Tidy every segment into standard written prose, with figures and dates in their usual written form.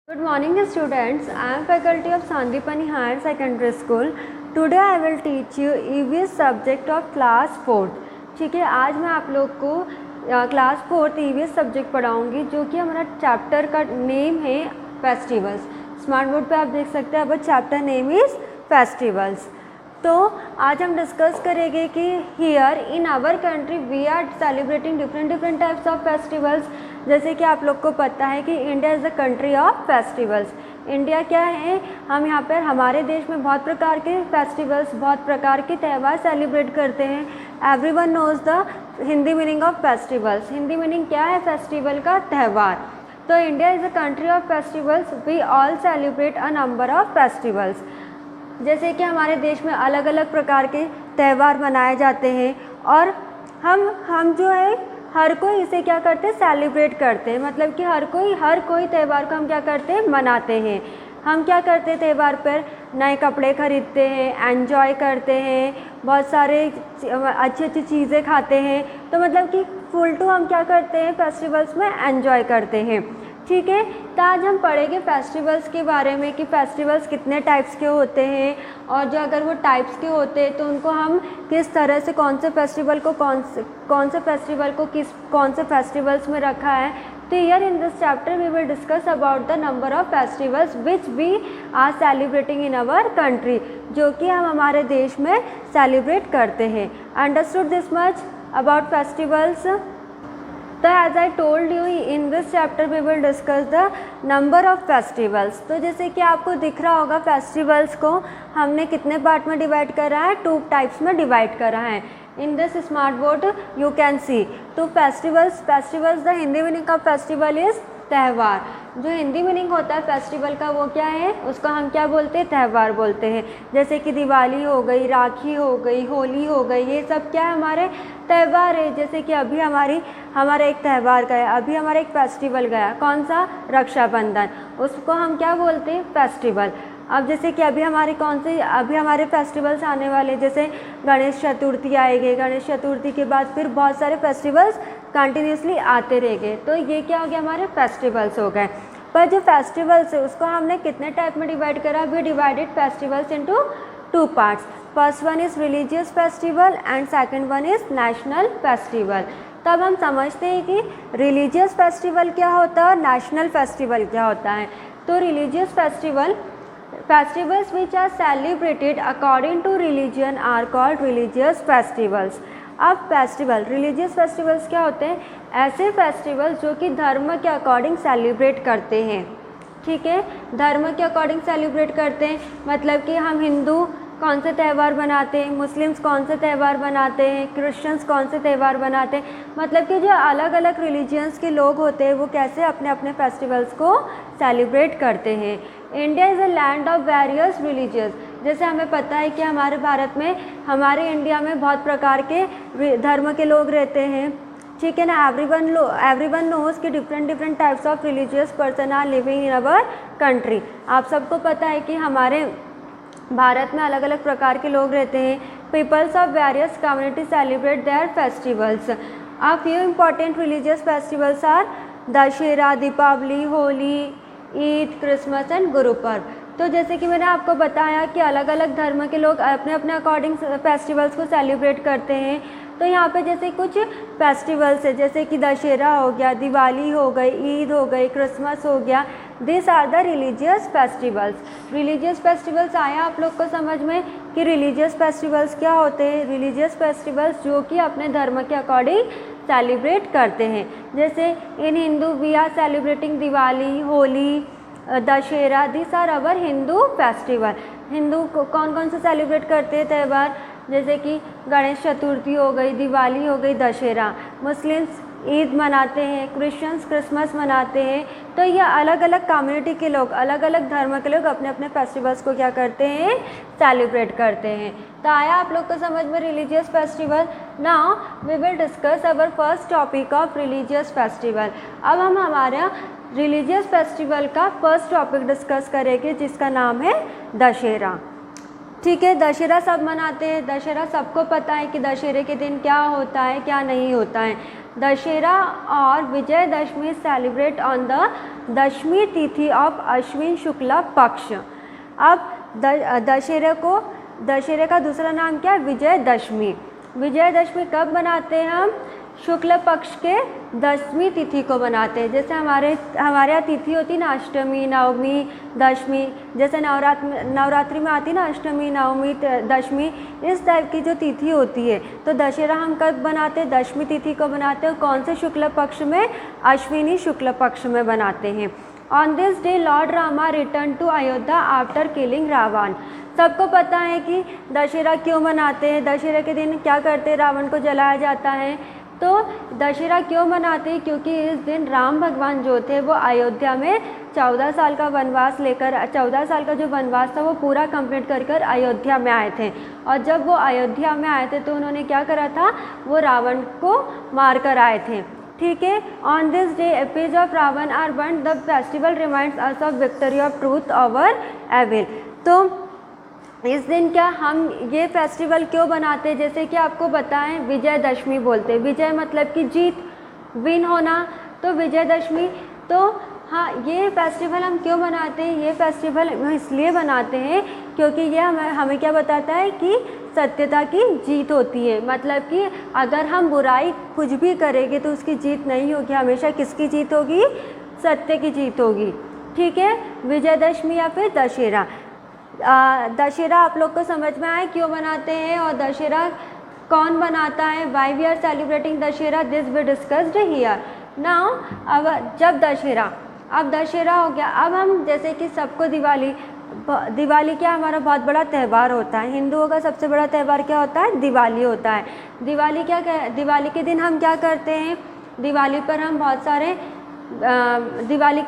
Good morning students, I am faculty of Sandipani Higher Secondary School. Today I will teach you EVS subject of class 4th. ठीक है, आज मैं आप लोग को क्लास 4th EVS सब्जेक्ट पढ़ाऊँगी जो कि हमारा चैप्टर का नेम है फेस्टिवल्स। स्मार्ट बोर्ड पे आप देख सकते हैं, अब चैप्टर नेम इज़ फेस्टिवल्स। तो आज हम डिस्कस करेंगे कि here in our country we are celebrating different types of festivals. जैसे कि आप लोग को पता है कि India is the country of festivals. India क्या है, हम यहाँ पर हमारे देश में बहुत प्रकार के फेस्टिवल्स, बहुत प्रकार के त्यौहार सेलिब्रेट करते हैं। Everyone knows the Hindi meaning of festivals. Hindi meaning क्या है फेस्टिवल का? त्यौहार। तो India is the country of festivals, we all celebrate a number of festivals. जैसे कि हमारे देश में अलग अलग प्रकार के त्यौहार मनाए जाते हैं और हम जो है हर कोई इसे क्या करते हैं, सेलिब्रेट करते हैं। मतलब कि हर कोई त्यौहार को हम क्या करते हैं, मनाते हैं। हम क्या करते हैं, त्यौहार पर नए कपड़े खरीदते हैं, एंजॉय करते हैं, बहुत सारे अच्छी चीज़ें खाते हैं। तो मतलब कि फुल टू हम क्या करते हैं, फेस्टिवल्स में एंजॉय करते हैं। ठीक है, तो आज हम पढ़ेंगे फेस्टिवल्स के बारे में कि फेस्टिवल्स कितने टाइप्स के होते हैं और जो अगर वो टाइप्स के होते हैं तो उनको हम किस तरह से कौन से फेस्टिवल को कौन से फेस्टिवल्स में रखा है। तो here in this chapter we will discuss about the number of festivals which we are celebrating in our country, जो कि हम हमारे देश में सेलिब्रेट करते हैं। Understood this much about festivals? तो as I told you in this chapter we will discuss the number of festivals. तो जैसे कि आपको दिख रहा होगा फेस्टिवल्स को हमने कितने पार्ट में डिवाइड करा है, 2 टाइप्स में डिवाइड करा है। In this smart board you can see. तो festivals the Hindi meaning of festival is त्यौहार। जो हिंदी मीनिंग होता है फेस्टिवल का वो क्या है, उसको हम क्या बोलते हैं, त्यौहार बोलते हैं। जैसे कि दिवाली हो गई, राखी हो गई, होली हो गई, ये सब क्या है, हमारे त्यौहार है। जैसे कि अभी हमारा एक त्यौहार गया, अभी हमारा एक फेस्टिवल गया, कौन सा, रक्षाबंधन, उसको हम क्या बोलते हैं, फेस्टिवल। अब जैसे कि अभी हमारे फेस्टिवल्स आने वाले, जैसे गणेश चतुर्थी आएगी, गणेश चतुर्थी के बाद फिर बहुत सारे फेस्टिवल्स कंटिन्यूसली आते रहेंगे। तो ये क्या हो गया, हमारे फेस्टिवल्स हो गए। पर जो फेस्टिवल्स है उसको हमने कितने टाइप में डिवाइड करा, we divided festivals into 2 parts. First one is religious festival and second one is national festival. तब हम समझते हैं कि रिलीजियस फेस्टिवल क्या होता है और नेशनल फेस्टिवल क्या होता है। तो religious festivals which are celebrated according to religion are called religious festivals। अब रिलीजियस फेस्टिवल्स क्या होते हैं, ऐसे फेस्टिवल्स जो कि धर्म के अकॉर्डिंग सेलिब्रेट करते हैं। ठीक है, धर्म के अकॉर्डिंग सेलिब्रेट करते हैं, मतलब कि हम हिंदू कौन से त्यौहार बनाते हैं, मुस्लिम्स कौन से त्यौहार बनाते हैं, क्रिश्चियंस कौन से त्यौहार बनाते हैं। मतलब कि जो अलग अलग रिलीजियंस के लोग होते हैं वो कैसे अपने अपने फेस्टिवल्स को सेलिब्रेट करते हैं। India is a land of various religious. जैसे हमें पता है कि हमारे इंडिया में बहुत प्रकार के धर्म के लोग रहते हैं। ठीक है ना, एवरीवन नोज कि different types of religious person are living in our country. आप सबको पता है कि हमारे भारत में अलग अलग प्रकार के लोग रहते हैं। Peoples of various community celebrate their festivals. A few important religious festivals are Dussehra, Deepavali, Holi, Eid, Christmas and Guru Parv. तो जैसे कि मैंने आपको बताया कि अलग अलग धर्म के लोग अपने अपने अकॉर्डिंग फेस्टिवल्स को सेलिब्रेट करते हैं। तो यहाँ पे जैसे कुछ फेस्टिवल्स है, जैसे कि दशहरा हो गया, दिवाली हो गई, ईद हो गई, क्रिसमस हो गया। This are the religious festivals. Religious festivals आया आप लोग को समझ में कि रिलीजियस फेस्टिवल्स क्या होते हैं। रिलीजियस फेस्टिवल्स जो कि अपने धर्म के अकॉर्डिंग सेलिब्रेट करते हैं। जैसे in Hindu we are celebrating Diwali, Holi, Dussehra, this are our Hindu festival. Hindu कौन से सेलिब्रेट करते हैं त्यौहार, जैसे कि गणेश चतुर्थी हो गई, दिवाली हो गई, दशहरा। मुस्लिम्स ईद मनाते हैं, क्रिश्चियंस क्रिसमस मनाते हैं। तो ये अलग अलग कम्युनिटी के लोग, अलग अलग धर्म के लोग अपने अपने फेस्टिवल्स को क्या करते हैं, सेलिब्रेट करते हैं। तो आया आप लोग को समझ में religious festival. Now we will discuss our first topic of religious festival. अब हम हमारा रिलीजियस फेस्टिवल का फर्स्ट टॉपिक डिस्कस करेंगे जिसका नाम है दशहरा। ठीक है, दशहरा सब मनाते हैं। दशहरा सबको पता है कि दशहरे के दिन क्या होता है क्या नहीं होता है। दशहरा और विजयदशमी सेलिब्रेट ऑन द दशमी तिथि ऑफ अश्विन शुक्ला पक्ष। अब दशहरे का दूसरा नाम क्या है? विजयदशमी। विजयदशमी कब मनाते हैं हम? शुक्ल पक्ष के दशमी तिथि को मनाते हैं। जैसे हमारे यहाँ तिथि होती है ना, अष्टमी, नवमी, दशमी। जैसे नवरात्रि में आती है ना अष्टमी, नवमी, दशमी, इस टाइप की जो तिथि होती है। तो दशहरा हम कब बनाते हैं? दशमी तिथि को बनाते हैं। कौन से शुक्ल पक्ष में? अश्विनी शुक्ल पक्ष में बनाते हैं। On this day lord Rama return to Ayodhya after killing Ravan. सबको पता है कि दशहरा क्यों मनाते हैं। दशहरा के दिन क्या करते हैं? रावण को जलाया जाता है। तो दशहरा क्यों मनाते हैं? क्योंकि इस दिन राम भगवान जो थे वो अयोध्या में 14 साल का वनवास लेकर, 14 साल का जो वनवास था वो पूरा कंप्लीट कर अयोध्या में आए थे। और जब वो अयोध्या में आए थे तो उन्होंने क्या करा था? वो रावण को मार कर आए थे। ठीक है। On this day effigies of Ravan are burned. The festival reminds us of victory of truth over evil. तो इस दिन क्या हम ये फेस्टिवल क्यों बनाते हैं? जैसे कि आपको बताएं, विजयदशमी बोलते हैं। विजय मतलब कि जीत, विन होना, तो विजयदशमी। तो हाँ, ये फेस्टिवल हम क्यों मनाते हैं? ये फेस्टिवल इसलिए बनाते हैं क्योंकि ये हमें क्या बताता है कि सत्यता की जीत होती है। मतलब कि अगर हम बुराई कुछ भी करेंगे तो उसकी जीत नहीं होगी, हमेशा किसकी जीत होगी? सत्य की जीत होगी। ठीक है, विजयदशमी या फिर दशहरा। दशहरा आप लोग को समझ में आए क्यों बनाते हैं और दशहरा कौन बनाता है? Why we are celebrating Dussehra, this we discussed here now. अब जब अब दशहरा हो गया, अब हम जैसे कि सबको दिवाली क्या हमारा बहुत बड़ा त्यौहार होता है। हिंदुओं का सबसे बड़ा त्यौहार क्या होता है? दिवाली होता है। दिवाली के दिन हम क्या करते हैं? दिवाली पर हम बहुत सारे दिवाली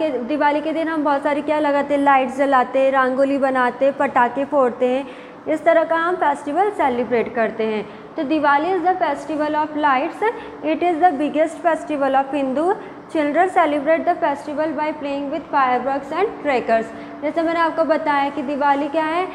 के दिन हम बहुत सारी क्या लगाते हैं? लाइट्स जलाते हैं, रंगोली बनाते हैं, पटाखे फोड़ते हैं। इस तरह का हम फेस्टिवल सेलिब्रेट करते हैं। तो Diwali is the festival of lights. It is the biggest festival of Hindu. Children celebrate the festival by playing with fireworks and crackers. जैसे मैंने आपको बताया कि दिवाली क्या है,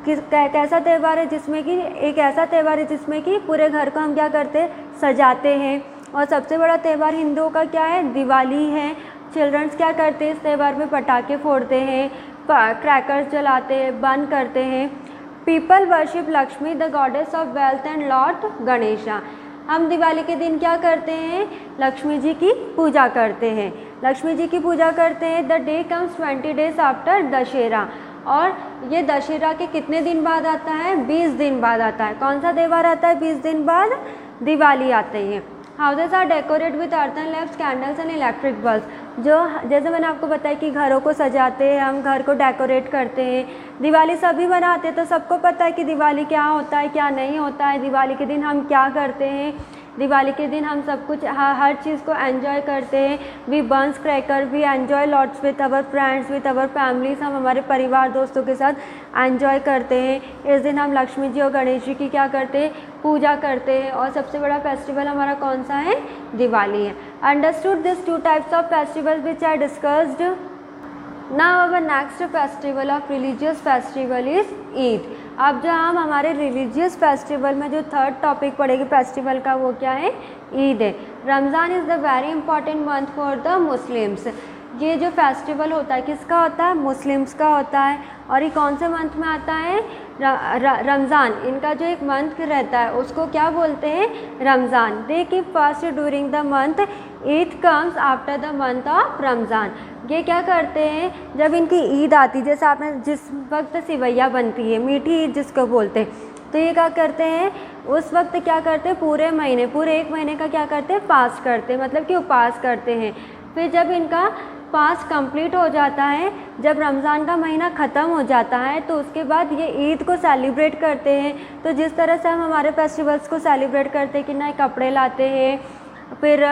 कैसा त्यौहार है जिसमें कि एक ऐसा त्यौहार है जिसमें कि पूरे घर को हम क्या करते हैं? सजाते हैं। और सबसे बड़ा त्यौहार हिंदुओं का क्या है? दिवाली है। चिल्ड्रंस क्या करते हैं इस त्यौहार में? पटाखे फोड़ते हैं, क्रैकर्स जलाते हैं, बर्न करते हैं। People worship Lakshmi the goddess of wealth and Lord Ganesha. हम दिवाली के दिन क्या करते हैं? लक्ष्मी जी की पूजा करते हैं। लक्ष्मी जी की पूजा करते हैं। The day comes 20 days after Dussehra. और ये दशहरा के कितने दिन बाद आता है? 20 दिन बाद आता है। कौन सा त्यौहार आता है 20 दिन बाद? दिवाली आते हैं। Houses are decorate with earthen lamps, candles and electric bulb. जो जैसे मैंने आपको बताया कि घरों को सजाते हैं, हम घर को डेकोरेट करते हैं। दिवाली सभी मनाते हैं, तो सबको पता है कि दिवाली क्या होता है क्या नहीं होता है। दिवाली के दिन हम क्या करते हैं? दिवाली के दिन हम सब कुछ हर चीज़ को एंजॉय करते हैं। We burns cracker, we enjoy lots with our friends, with our families. हम हमारे परिवार दोस्तों के साथ एंजॉय करते हैं। इस दिन हम लक्ष्मी जी और गणेश जी की क्या करते हैं? पूजा करते हैं। और सबसे बड़ा फेस्टिवल हमारा कौन सा है? दिवाली है। Understood this 2 types of festival which I discussed. Now our next festival of religious festival is Eid. अब जो हम हमारे रिलीजियस फेस्टिवल में जो 3rd टॉपिक पढ़ेंगे फेस्टिवल का, वो क्या है? ईद है। Ramzan is the very important month for the Muslims. ये जो फेस्टिवल होता है किसका होता है? मुस्लिम्स का होता है। और ये कौन से मंथ में आता है? रमज़ान। इनका जो एक मंथ रहता है उसको क्या बोलते हैं? Ramzan. They keep fast during the month. Eid comes after the month of Ramzan. ये क्या करते हैं? जब इनकी ईद आती, जैसे आपने जिस वक्त सिवैया बनती है, मीठी ईद जिसको बोलते हैं, तो ये क्या करते हैं? उस वक्त क्या करते हैं? पूरे 1 महीने का क्या करते हैं? फास्ट करते हैं, मतलब कि उपवास करते हैं। फिर जब इनका फास्ट कंप्लीट हो जाता है, जब रमज़ान का महीना ख़त्म हो जाता है, तो उसके बाद ये ईद को सेलिब्रेट करते हैं। तो जिस तरह से हम हमारे फेस्टिवल्स को सेलिब्रेट करते हैं कि नए कपड़े लाते हैं, फिर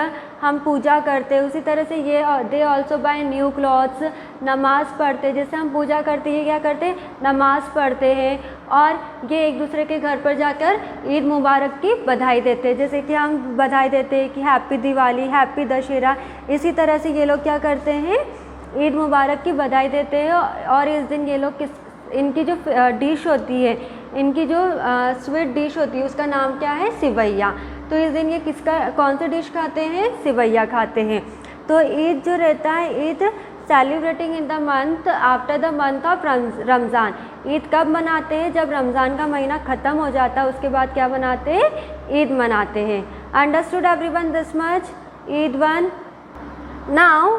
हम पूजा करते हैं, उसी तरह से ये they also buy new clothes, नमाज़ पढ़ते हैं। जैसे हम पूजा करते हैं, क्या करते हैं? नमाज़ पढ़ते हैं। और ये एक दूसरे के घर पर जाकर ईद मुबारक की बधाई देते हैं। जैसे कि हम बधाई देते हैं कि हैप्पी दिवाली, हैप्पी दशहरा। इसी तरह से ये लोग क्या करते हैं? ईद मुबारक की बधाई देते हैं। और इस दिन ये लोग इनकी जो डिश होती है, इनकी जो स्वीट डिश होती है उसका नाम क्या है, सिवैया। तो इस दिन ये किसका कौन सा डिश खाते हैं, सिवैया खाते हैं। तो ईद जो रहता है, Eid celebrating in the month after the month of Ramzan. Eid कब मनाते हैं, जब रमज़ान का महीना ख़त्म हो जाता है, उसके बाद क्या मनाते हैं, ईद मनाते हैं। Understood everyone this much, Eid one. Now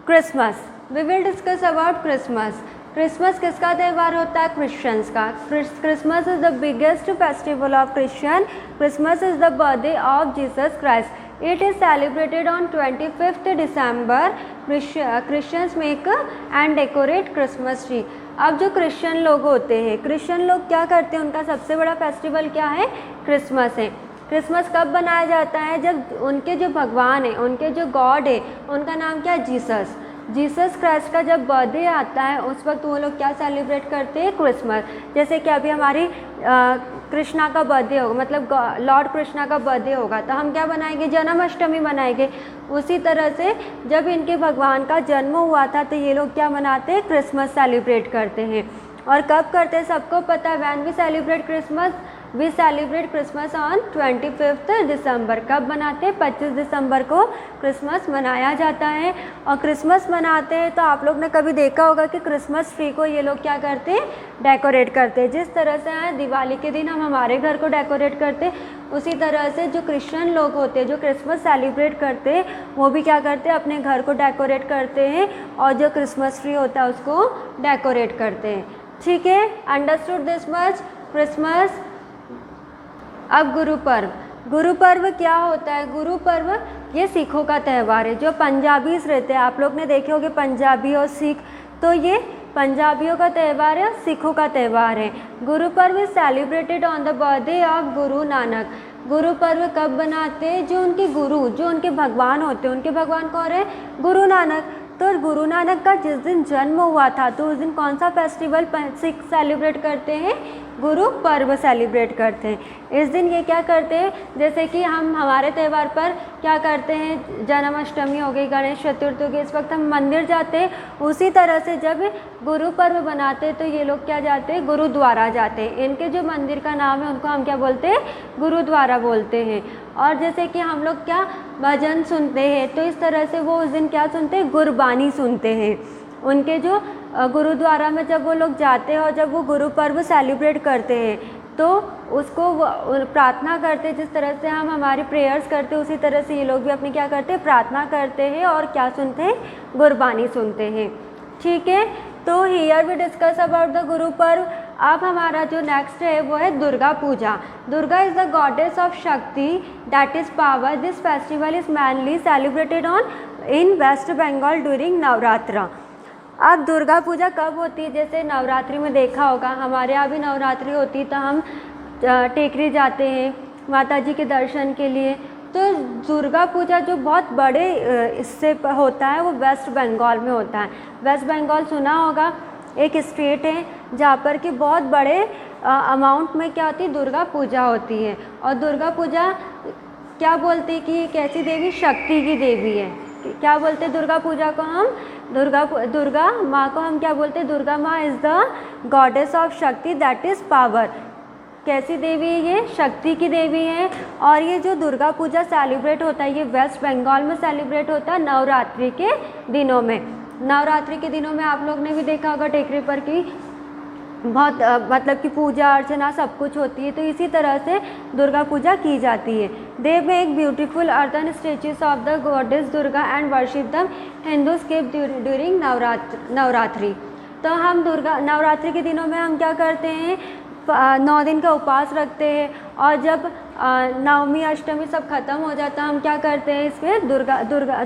Christmas, we will discuss about Christmas. Christmas किसका त्यौहार होता है, क्रिश्चियंस का। Christmas is the biggest festival of Christian. Christmas is the birthday of Jesus Christ. It is celebrated on 25th December. Christians make and decorate Christmas tree. अब जो Christian लोग होते हैं, क्रिश्चियन लोग क्या करते हैं, उनका सबसे बड़ा फेस्टिवल क्या है, क्रिसमस है। क्रिसमस कब बनाया जाता है, जब उनके जो भगवान है, उनके जो गॉड है, उनका नाम क्या है, जीसस क्राइस्ट का जब बर्थडे आता है उस वक्त वो लोग क्या सेलिब्रेट करते हैं, क्रिसमस। जैसे कि अभी हमारी कृष्णा का बर्थडे होगा, मतलब लॉर्ड कृष्णा का बर्थडे होगा, तो हम क्या बनाएंगे, जन्माष्टमी बनाएंगे। उसी तरह से जब इनके भगवान का जन्म हुआ था तो ये लोग क्या मनाते हैं, क्रिसमस सेलिब्रेट करते हैं। और कब करते हैं, सबको पता है, when we celebrate Christmas, we celebrate Christmas on 25th December. कब मनाते हैं, 25 दिसंबर को क्रिसमस मनाया जाता है। और क्रिसमस मनाते हैं तो आप लोग ने कभी देखा होगा कि क्रिसमस ट्री को ये लोग क्या करते हैं, डेकोरेट करते हैं। जिस तरह से दिवाली के दिन हम हमारे घर को डेकोरेट करते हैं, उसी तरह से जो क्रिश्चियन लोग होते हैं जो क्रिसमस सेलिब्रेट करते हैं वो भी क्या करते हैं, अपने घर को डेकोरेट करते हैं और जो क्रिसमस ट्री होता है उसको डेकोरेट करते हैं। ठीक है, अंडरस्टूड दिस मच, क्रिसमस। अब गुरु पर्व, गुरु पर्व क्या होता है, गुरु पर्व ये सिखों का त्यौहार है। जो पंजाबीज रहते हैं, आप लोग ने देखे होंगे पंजाबी और सिख, तो ये पंजाबियों का त्यौहार है, सिखों का त्यौहार है। Guru Parv is celebrated on the birthday of Guru Nanak. Guru Parv कब बनाते हैं, जो उनके गुरु, जो उनके भगवान होते हैं, उनके भगवान कौन है, गुरु नानक। तो गुरु नानक का जिस दिन जन्म हुआ था तो उस दिन कौन सा फेस्टिवल सिख सेलिब्रेट करते हैं, गुरु पर्व सेलिब्रेट करते हैं। इस दिन ये क्या करते हैं, जैसे कि हम हमारे त्यौहार पर क्या करते हैं, जन्माष्टमी हो गई, गणेश चतुर्थी हो गई, इस वक्त हम मंदिर जाते हैं। उसी तरह से जब गुरु पर्व बनाते हैं तो ये लोग क्या जाते हैं, गुरुद्वारा जाते हैं। इनके जो मंदिर का नाम है उनको हम क्या बोलते हैं, गुरुद्वारा बोलते हैं। और जैसे कि हम लोग क्या भजन सुनते हैं, तो इस तरह से वो उस दिन क्या सुनते हैं, गुरबानी सुनते हैं। उनके जो गुरुद्वारा में जब वो लोग जाते हैं और जब वो गुरु पर्व सेलिब्रेट करते हैं तो उसको प्रार्थना करते हैं। जिस तरह से हम हमारी प्रेयर्स करते हैं उसी तरह से ये लोग भी अपनी क्या करते हैं, प्रार्थना करते हैं और क्या सुनते हैं, गुरबानी सुनते हैं। ठीक है, तो here we discuss about the Guru Parv. अब हमारा जो नेक्स्ट है वो है Durga Puja. Durga is the goddess of Shakti, that is power. This festival is mainly celebrated on in West Bengal during Navratra. अब दुर्गा पूजा कब होती है, जैसे नवरात्रि में देखा होगा, हमारे यहाँ भी नवरात्रि होती है तो हम टेकरी जाते हैं माता जी के दर्शन के लिए। तो दुर्गा पूजा जो बहुत बड़े इससे होता है वो वेस्ट बंगाल में होता है। वेस्ट बंगाल सुना होगा, एक स्टेट है जहाँ पर कि बहुत बड़े अमाउंट में क्या होती है, दुर्गा पूजा होती है। और दुर्गा पूजा क्या बोलते हैं कि एक ऐसी देवी, शक्ति की देवी है। क्या बोलते हैं दुर्गा पूजा को हम, दुर्गा माँ को हम क्या बोलते हैं, दुर्गा माँ is the goddess of Shakti, that is power. कैसी देवी है ये, शक्ति की देवी है। और ये जो दुर्गा पूजा सेलिब्रेट होता है ये वेस्ट बंगाल में सेलिब्रेट होता है नवरात्रि के दिनों में। नवरात्रि के दिनों में आप लोग ने भी देखा होगा टेकरी पर कि बहुत मतलब कि पूजा अर्चना सब कुछ होती है। तो इसी तरह से दुर्गा पूजा की जाती है। They make beautiful earthen statues of the goddess Durga and worship दम हिंदूज कीप ड्यूरिंग नवरात्रि। तो हम नवरात्रि के दिनों में हम क्या करते हैं, 9 दिन का उपवास रखते हैं। और जब नवमी अष्टमी सब खत्म हो जाता है हम क्या करते हैं, इसमें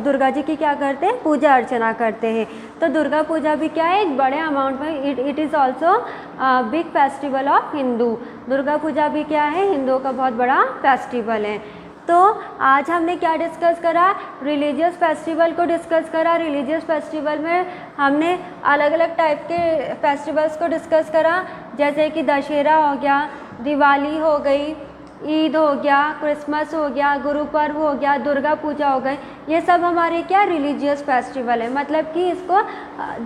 दुर्गा जी की क्या करते हैं, पूजा अर्चना करते हैं। तो दुर्गा पूजा भी क्या है, एक बड़े अमाउंट में, it is also big festival of Hindu. Durga Puja भी क्या है, हिंदुओं का बहुत बड़ा फेस्टिवल है। तो आज हमने क्या डिस्कस करा, रिलीजियस फेस्टिवल को डिस्कस करा। रिलीजियस फेस्टिवल में हमने अलग अलग टाइप के फेस्टिवल्स को डिस्कस करा, जैसे कि दशहरा हो गया, दिवाली हो गई, ईद हो गया, क्रिसमस हो गया, गुरु पर्व हो गया, दुर्गा पूजा हो गए, ये सब हमारे क्या रिलीजियस फेस्टिवल है। मतलब कि इसको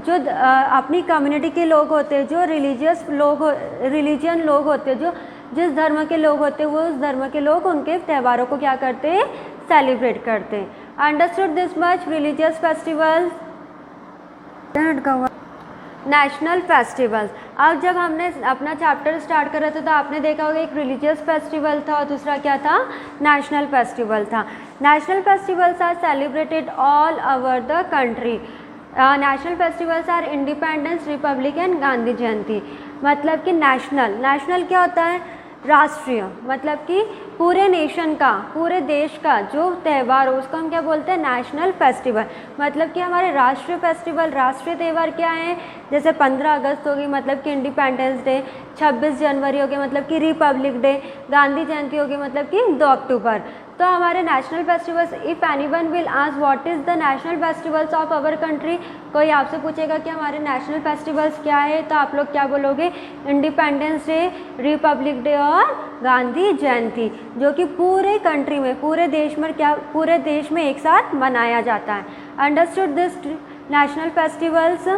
जो अपनी कम्युनिटी के लोग होते हैं, जो रिलीजियन लोग होते हैं, जो जिस धर्म के लोग होते हैं, वो उस धर्म के लोग उनके त्योहारों को क्या करते हैं, सेलिब्रेट करते हैं। Understood this much religious festivals. National festivals. अब जब हमने अपना चैप्टर स्टार्ट करा था तो आपने देखा होगा एक रिलीजियस फेस्टिवल था और दूसरा क्या था, नेशनल फेस्टिवल था। National festivals are celebrated all over the country. National festivals are independence, republic and Gandhi Jayanti. मतलब कि नेशनल क्या होता है, राष्ट्रीय, मतलब कि पूरे नेशन का, पूरे देश का जो त्यौहार हो उसको हम क्या बोलते हैं, नेशनल फेस्टिवल। मतलब कि हमारे राष्ट्रीय फेस्टिवल, राष्ट्रीय त्यौहार क्या है, जैसे 15 अगस्त हो गई मतलब कि इंडिपेंडेंस डे, 26 जनवरी हो गई मतलब कि रिपब्लिक डे, गांधी जयंती हो गई मतलब कि 2 अक्टूबर। तो हमारे national festivals, if anyone will ask what is the national festivals of our country, कोई आपसे पूछेगा कि हमारे नेशनल फेस्टिवल्स क्या है, तो आप लोग क्या बोलोगे, इंडिपेंडेंस डे, रिपब्लिक डे और गांधी जयंती, जो कि पूरे कंट्री में, पूरे देश में एक साथ मनाया जाता है। Understood this national festivals.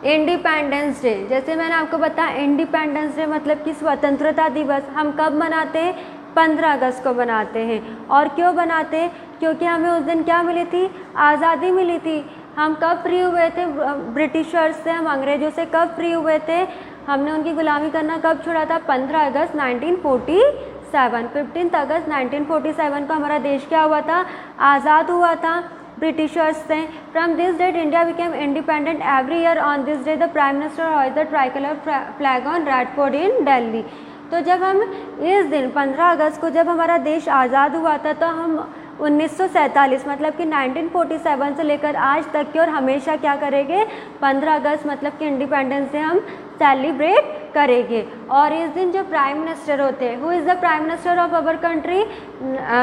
Independence day, जैसे मैंने आपको बताया इंडिपेंडेंस डे मतलब कि स्वतंत्रता दिवस हम कब मनाते हैं, 15 अगस्त को मनाते हैं। और क्यों बनाते हैं, क्योंकि हमें उस दिन क्या मिली थी, आज़ादी मिली थी। हम कब फ्री हुए थे ब्रिटिशर्स से, हम अंग्रेज़ों से कब फ्री हुए थे, हमने उनकी गुलामी करना कब छोड़ा था, 15 अगस्त 1947। 15 अगस्त 1947 को हमारा देश क्या हुआ था, आज़ाद हुआ था ब्रिटिशर्स से। From this date India became independent. Every year on this day the prime minister hoist the tricolour flag on Red Fort in Delhi. तो जब हम इस दिन 15 अगस्त को जब हमारा देश आज़ाद हुआ था, तो हम 1947 मतलब कि 1947 से लेकर आज तक की और हमेशा क्या करेंगे, 15 अगस्त मतलब कि इंडिपेंडेंस डे हम सेलिब्रेट करेंगे। और इस दिन जो प्राइम मिनिस्टर होते हैं, who is the prime minister of our country,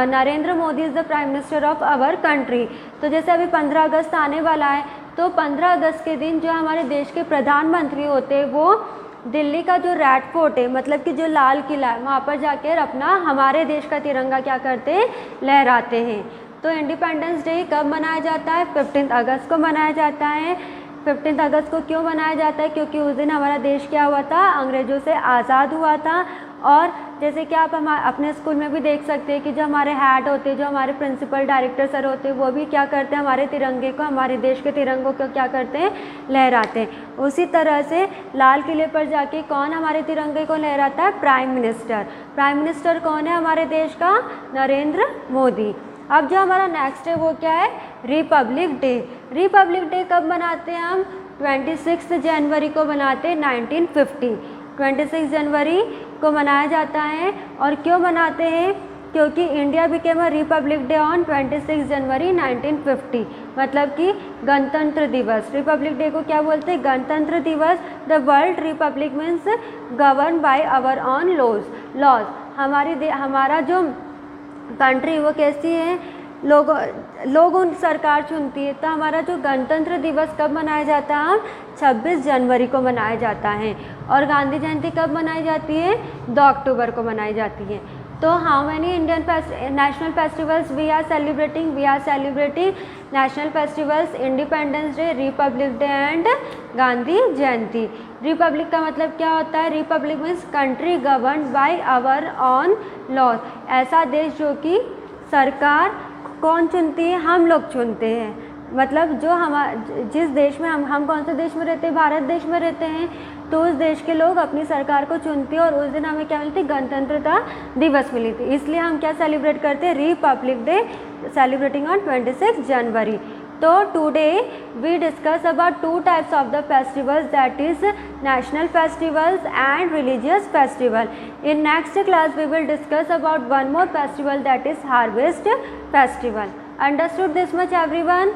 Narendra Modi is the prime minister of our country. तो जैसे अभी 15 अगस्त आने वाला है, तो 15 अगस्त के दिन जो हमारे देश के प्रधानमंत्री होते हैं वो दिल्ली का जो रेड फोर्ट है, मतलब कि जो लाल किला है, वहाँ पर जाकर अपना हमारे देश का तिरंगा क्या करते हैं, लहराते हैं। तो इंडिपेंडेंस डे कब मनाया जाता है, 15 अगस्त को मनाया जाता है। 15 अगस्त को क्यों मनाया जाता है, क्योंकि उस दिन हमारा देश क्या हुआ था, अंग्रेज़ों से आज़ाद हुआ था। और जैसे कि आप अपने स्कूल में भी देख सकते हैं कि जो हमारे हेड होते हैं, जो हमारे प्रिंसिपल डायरेक्टर सर होते हैं, वो भी क्या करते हैं, हमारे तिरंगे को, हमारे देश के तिरंगों को क्या करते हैं, लहराते हैं। उसी तरह से लाल किले पर जाके कौन हमारे तिरंगे को लहराता है, प्राइम मिनिस्टर। प्राइम मिनिस्टर कौन है हमारे देश का, नरेंद्र मोदी। अब जो हमारा नेक्स्ट है वो क्या है, रिपब्लिक डे। रिपब्लिक डे कब मनाते हैं हम, 26 जनवरी को मनाते हैं 1950। 26 जनवरी को मनाया जाता है। और क्यों मनाते हैं, क्योंकि India became a republic day on 26 जनवरी 1950, मतलब कि गणतंत्र दिवस। रिपब्लिक डे को क्या बोलते हैं, गणतंत्र दिवस। The world republic means govern by our own laws. हमारा जो कंट्री वो कैसी है, लोग उन सरकार चुनती है। तो हमारा जो गणतंत्र दिवस कब मनाया जाता है, 26 जनवरी को मनाया जाता है। और गांधी जयंती कब मनाई जाती है, 2 अक्टूबर को मनाई जाती है। तो how many Indian national festivals we are celebrating, national festivals, independence day, republic day and Gandhi Jayanti. Republic का मतलब क्या होता है, republic means country govern by our own laws. ऐसा देश जो कि सरकार कौन चुनती है, हम लोग चुनते हैं। मतलब जो जिस देश में हम कौन से देश में रहते हैं, भारत देश में रहते हैं, तो उस देश के लोग अपनी सरकार को चुनते हैं। और उस दिन हमें क्या मिलती, गणतंत्रता दिवस मिली थी। इसलिए हम क्या सेलिब्रेट करते हैं, republic day, celebrating on 26 January. तो today we discuss about 2 types of the festivals, that is national festivals and religious festival. In next class we will discuss about 1 more festival, that is harvest festival. Understood this much everyone?